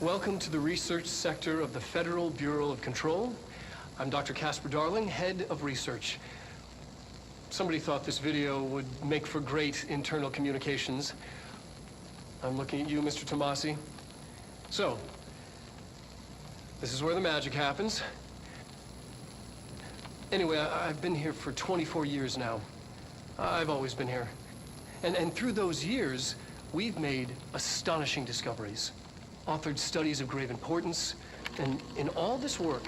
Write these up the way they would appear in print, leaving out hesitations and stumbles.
Welcome to the research sector of the Federal Bureau of Control. I'm Dr. Casper Darling, head of research. Somebody thought this video would make for great internal communications. I'm looking at you, Mr. Tomasi. So, this is where the magic happens. Anyway, I've been here for 24 years now. I've always been here. And through those years, we've made astonishing discoveries, authored studies of grave importance, and in all this work,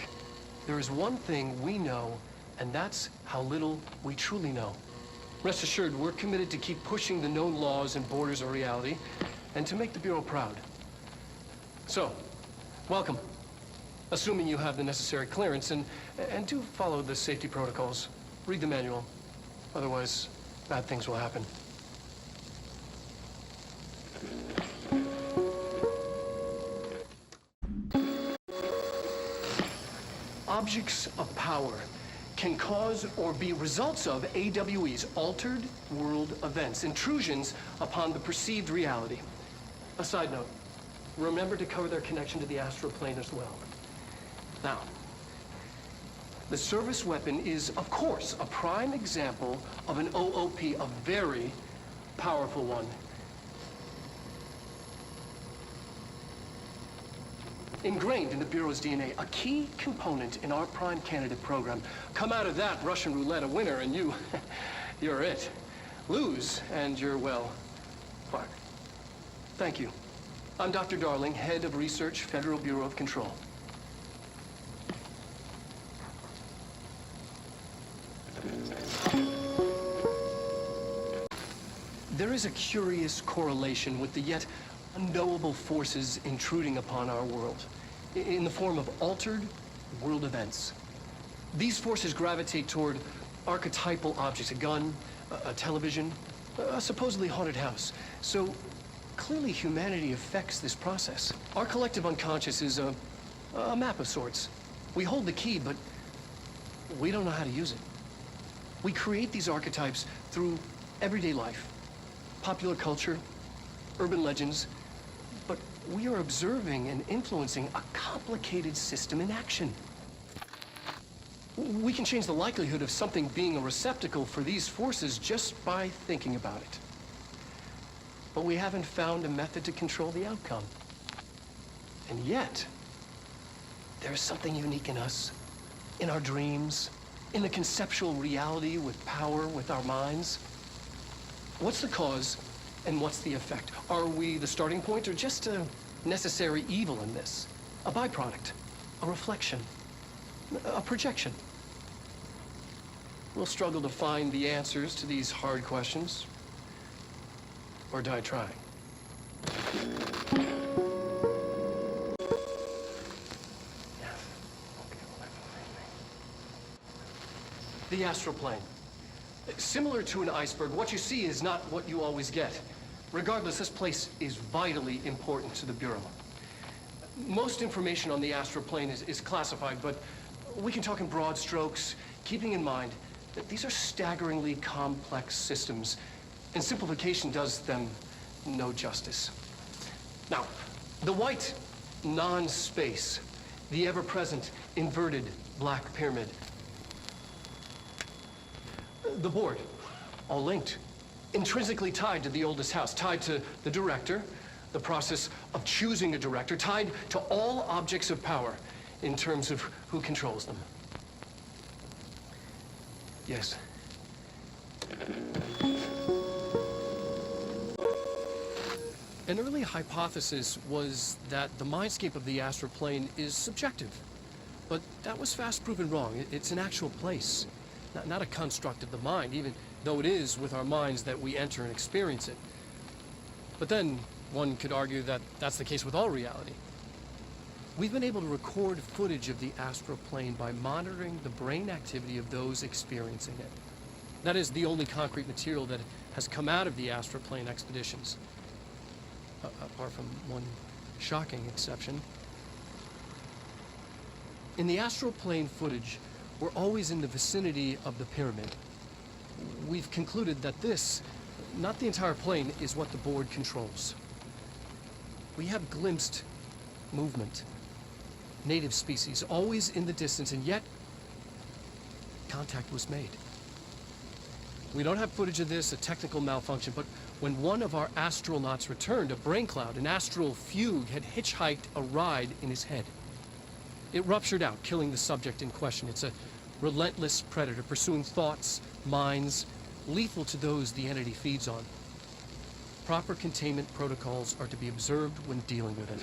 there is one thing we know, and that's how little we truly know. Rest assured, we're committed to keep pushing the known laws and borders of reality, and to make the Bureau proud. So, welcome. Assuming you have the necessary clearance, and do follow the safety protocols. Read the manual. Otherwise, bad things will happen. Objects of power can cause or be results of AWE's altered world events, intrusions upon the perceived reality. A side note, remember to cover their connection to the astral plane as well. Now, the service weapon is, of course, a prime example of an OOP, a very powerful one. Ingrained in the Bureau's DNA, a key component in our prime candidate program. Come out of that Russian roulette a winner, and you're it. Lose, and you're, well, fuck. Thank you. I'm Dr. Darling, head of research, Federal Bureau of Control. There is a curious correlation with the yet unknowable forces intruding upon our world in the form of altered world events. These forces gravitate toward archetypal objects, a gun, a television, a supposedly haunted house. So clearly humanity affects this process. Our collective unconscious is a map of sorts. We hold the key, but we don't know how to use it. We create these archetypes through everyday life, popular culture, urban legends, but we are observing and influencing a complicated system in action. We can change the likelihood of something being a receptacle for these forces just by thinking about it. But we haven't found a method to control the outcome. And yet, there is something unique in us, in our dreams, in the conceptual reality with power with our minds. What's the cause? And what's the effect? Are we the starting point or just a necessary evil in this? A byproduct, a reflection, a projection? We'll struggle to find the answers to these hard questions, or die trying. The astral plane. Similar to an iceberg, what you see is not what you always get. Regardless, this place is vitally important to the Bureau. Most information on the astral plane is classified, but we can talk in broad strokes, keeping in mind that these are staggeringly complex systems, and simplification does them no justice. Now, the white non-space, the ever-present inverted black pyramid, the board, all linked, intrinsically tied to the oldest house, tied to the director, the process of choosing a director, tied to all objects of power in terms of who controls them. Yes. An early hypothesis was that the mindscape of the astral plane is subjective, but that was fast proven wrong. It's an actual place. Not a construct of the mind, even though it is with our minds that we enter and experience it. But then, one could argue that that's the case with all reality. We've been able to record footage of the astral plane by monitoring the brain activity of those experiencing it. That is the only concrete material that has come out of the astral plane expeditions. Apart from one shocking exception. In the astral plane footage, we're always in the vicinity of the pyramid. We've concluded that this, not the entire plane, is what the board controls. We have glimpsed movement. Native species, always in the distance, and yet contact was made. We don't have footage of this, a technical malfunction, but when one of our astronauts returned, a brain cloud, an astral fugue, had hitchhiked a ride in his head. It ruptured out, killing the subject in question. It's a relentless predator, pursuing thoughts, minds, lethal to those the entity feeds on. Proper containment protocols are to be observed when dealing with it.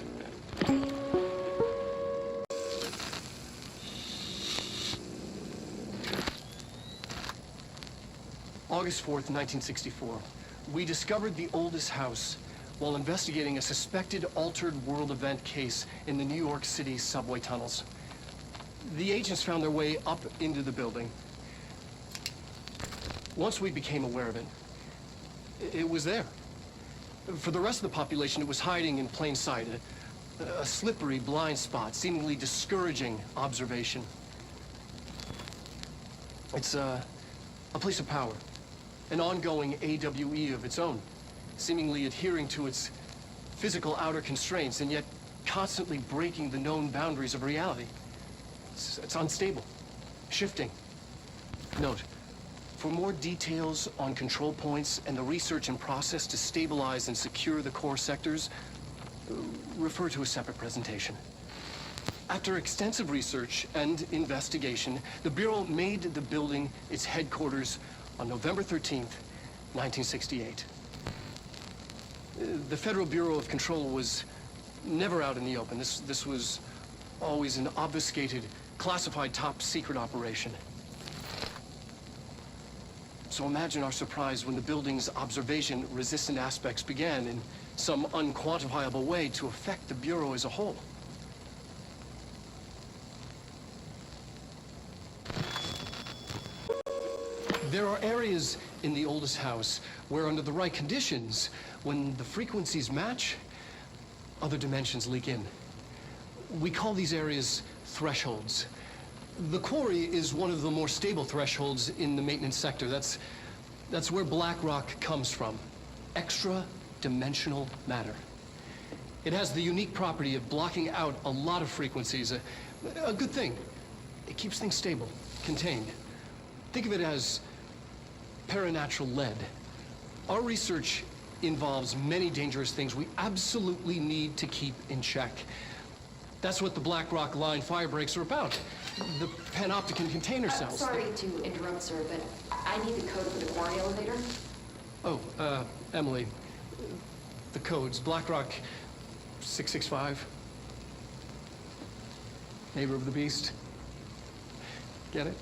August 4th, 1964. We discovered the oldest house while investigating a suspected altered world event case in the New York City subway tunnels. The agents found their way up into the building. Once we became aware of it, it was there. For the rest of the population, it was hiding in plain sight, a slippery blind spot, seemingly discouraging observation. It's a place of power, an ongoing AWE of its own, seemingly adhering to its physical outer constraints and yet constantly breaking the known boundaries of reality. It's unstable, shifting. Note, for more details on control points and the research and process to stabilize and secure the core sectors, refer to a separate presentation. After extensive research and investigation, the Bureau made the building its headquarters on November 13th, 1968. The Federal Bureau of Control was never out in the open. This was always an obfuscated, classified top-secret operation. So imagine our surprise when the building's observation-resistant aspects began in some unquantifiable way to affect the Bureau as a whole. There are areas in the oldest house where, under the right conditions, when the frequencies match, other dimensions leak in. We call these areas thresholds. The quarry is one of the more stable thresholds in the maintenance sector. That's where black rock comes from. Extra-dimensional matter. It has the unique property of blocking out a lot of frequencies. A good thing. It keeps things stable, contained. Think of it as paranatural lead. Our research involves many dangerous things we absolutely need to keep in check. That's what the Black Rock Line fire breaks are about. The panopticon container cells. Sorry to interrupt, sir, but I need the code for the quarry elevator. Oh, Emily. The codes. Black Rock 665. Neighbor of the Beast. Get it?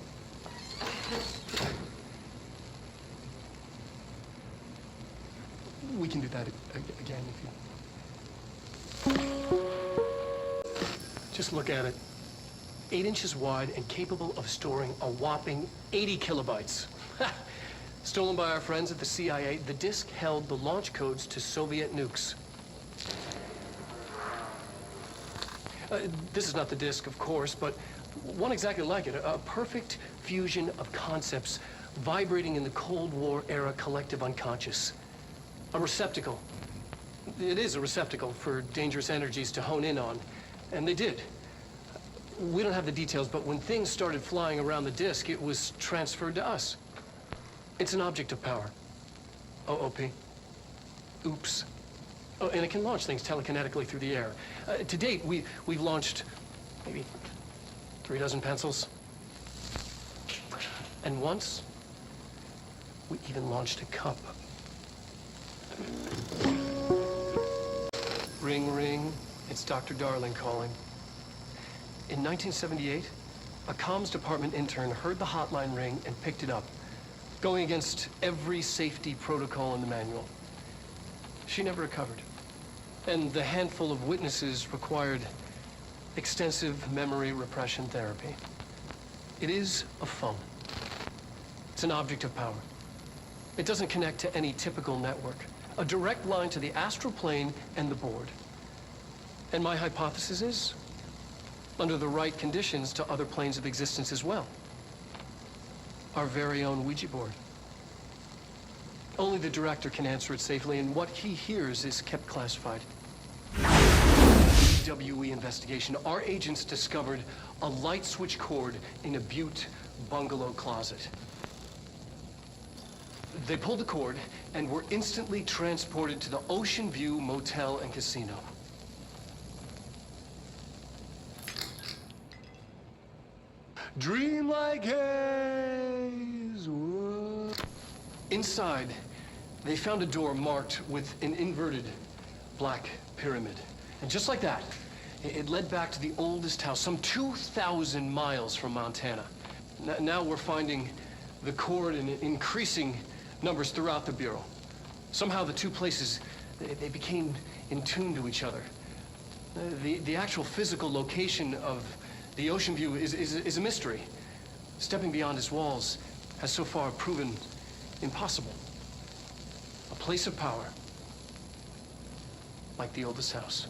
We can do that again if you... Just look at it. 8 inches wide and capable of storing a whopping 80 kilobytes. Stolen by our friends at the CIA, the disk held the launch codes to Soviet nukes. This is not the disk, of course, but one exactly like it. A perfect fusion of concepts vibrating in the Cold War era collective unconscious. A receptacle. It is a receptacle for dangerous energies to hone in on. And they did. We don't have the details, but when things started flying around the disk, it was transferred to us. It's an object of power. OOP. Oops. Oh, and it can launch things telekinetically through the air. To date, we've launched maybe 3 dozen pencils. And once, we even launched a cup. Ring, ring. It's Dr. Darling calling. In 1978, a comms department intern heard the hotline ring and picked it up, going against every safety protocol in the manual. She never recovered. And the handful of witnesses required extensive memory repression therapy. It is a phone. It's an object of power. It doesn't connect to any typical network. A direct line to the astral plane and the board. And my hypothesis is, under the right conditions, to other planes of existence as well. Our very own Ouija board. Only the director can answer it safely, and what he hears is kept classified. RWE investigation, our agents discovered a light switch cord in a Butte bungalow closet. They pulled the cord and were instantly transported to the Ocean View Motel and Casino. Dream like haze. Whoa. Inside, they found a door marked with an inverted black pyramid. And just like that, it led back to the oldest house, some 2,000 miles from Montana. Now we're finding the cord in increasing numbers throughout the Bureau. Somehow the two places, they became in tune to each other. The actual physical location of the Ocean View is a mystery. Stepping beyond its walls has so far proven impossible. A place of power, like the oldest house.